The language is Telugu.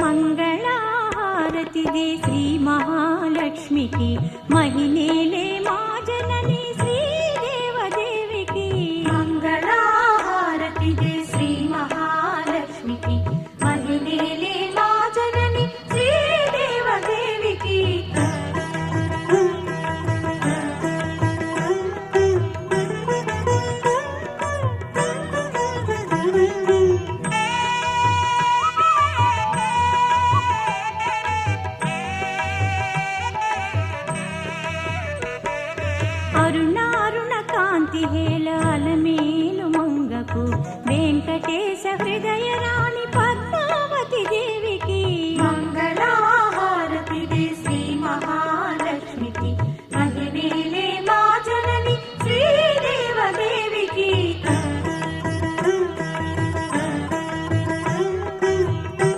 మంగళహారతిదే శ్రీ మహాలక్ష్మికి మహిళలే మా జనని శ్రీదేవదేవికి. మంగళహారతిదే శ్రీ మహాలక్ష్మికి మహిళలే మా జనని శ్రీదేవదేవికి. అరుణారుణ కాంతి హేళ అలమేలు మంగకు వెంకటేశ హృదయ